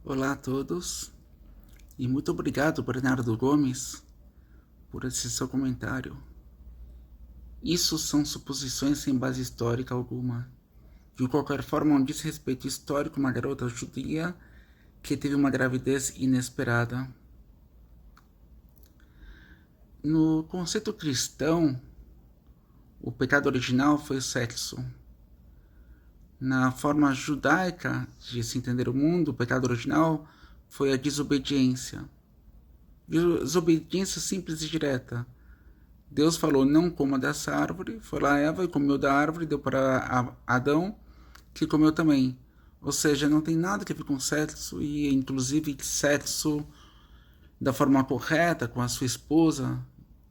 Olá a todos e muito obrigado, Bernardo Gomes, por esse seu comentário. Isso são suposições sem base histórica alguma. De qualquer forma, um desrespeito histórico a uma garota judia que teve uma gravidez inesperada. No conceito cristão, o pecado original foi o sexo. Na forma judaica de se entender o mundo, o pecado original foi a desobediência. Desobediência simples e direta. Deus falou, não coma dessa árvore, foi lá Eva e comeu da árvore, deu para Adão, que comeu também. Ou seja, não tem nada a ver com sexo, e inclusive sexo da forma correta, com a sua esposa,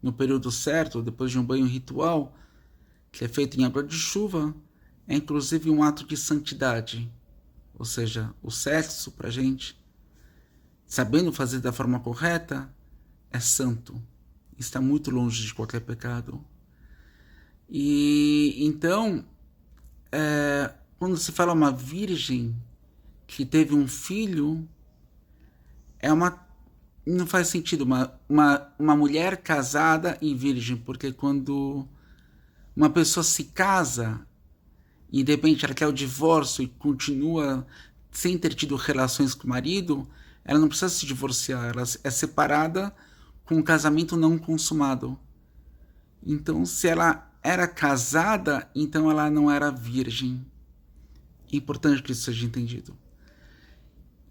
no período certo, depois de um banho ritual, que é feito em água de chuva, é inclusive um ato de santidade. Ou seja, o sexo pra gente, sabendo fazer da forma correta, é santo. Está muito longe de qualquer pecado. E então, quando se fala uma virgem que teve um filho, não faz sentido uma mulher casada e virgem, porque quando uma pessoa se casa e de repente ela quer o divórcio e continua sem ter tido relações com o marido, ela não precisa se divorciar, ela é separada com um casamento não consumado. Então, se ela era casada, então ela não era virgem. É importante que isso seja entendido.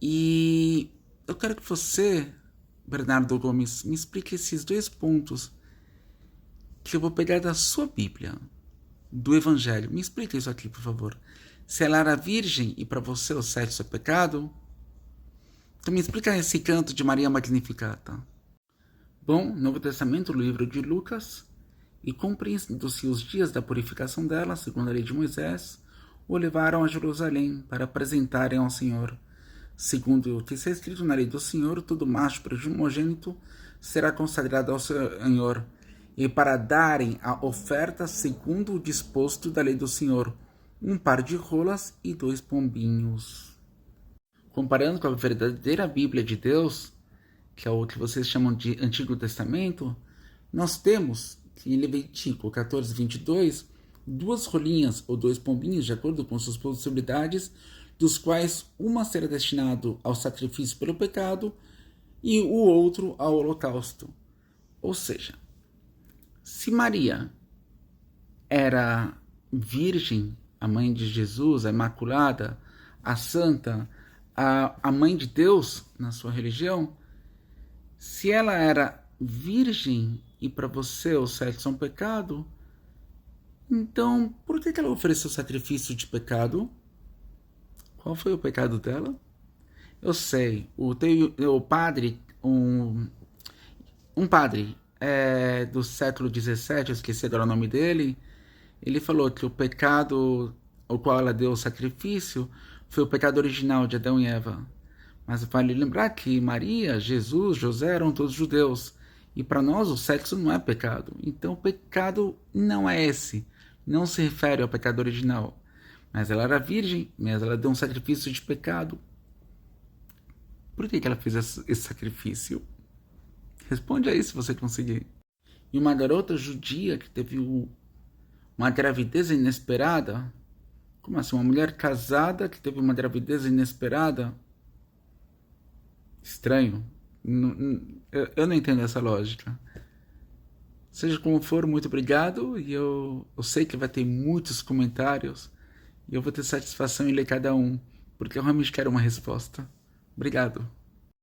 E eu quero que você, Bernardo Gomes, me explique esses dois pontos que eu vou pegar da sua Bíblia, do Evangelho. Me explica isso aqui, por favor. Se ela era virgem e para você o sexo é pecado, então me explica esse canto de Maria Magnificata. Bom, Novo Testamento, livro de Lucas, e cumprindo-se os dias da purificação dela, segundo a lei de Moisés, o levaram a Jerusalém para apresentarem ao Senhor. Segundo o que está escrito na lei do Senhor, todo macho primogênito será consagrado ao Senhor, e para darem a oferta segundo o disposto da lei do Senhor, um par de rolas e 2 pombinhos. Comparando com a verdadeira Bíblia de Deus, que é o que vocês chamam de Antigo Testamento, nós temos em Levítico 14, 22, 2 rolinhas ou 2 pombinhos, de acordo com suas possibilidades, dos quais uma será destinado ao sacrifício pelo pecado e o outro ao holocausto. Ou seja, se Maria era virgem, a mãe de Jesus, a imaculada, a santa, a mãe de Deus na sua religião, se ela era virgem e para você o sexo é um pecado, então por que ela ofereceu sacrifício de pecado? Qual foi o pecado dela? Eu sei, o padre, um padre do século XVII, eu esqueci agora o nome dele, ele falou que o pecado ao qual ela deu o sacrifício foi o pecado original de Adão e Eva. Mas vale lembrar que Maria, Jesus, José eram todos judeus. E para nós o sexo não é pecado. Então o pecado não é esse. Não se refere ao pecado original. Mas ela era virgem, mas ela deu um sacrifício de pecado. Por que ela fez esse sacrifício? Responde aí se você conseguir. E uma garota judia que teve uma gravidez inesperada? Como assim? Uma mulher casada que teve uma gravidez inesperada? Estranho. Eu não entendo essa lógica. Seja como for, muito obrigado. E eu sei que vai ter muitos comentários. E eu vou ter satisfação em ler cada um. Porque eu realmente quero uma resposta. Obrigado.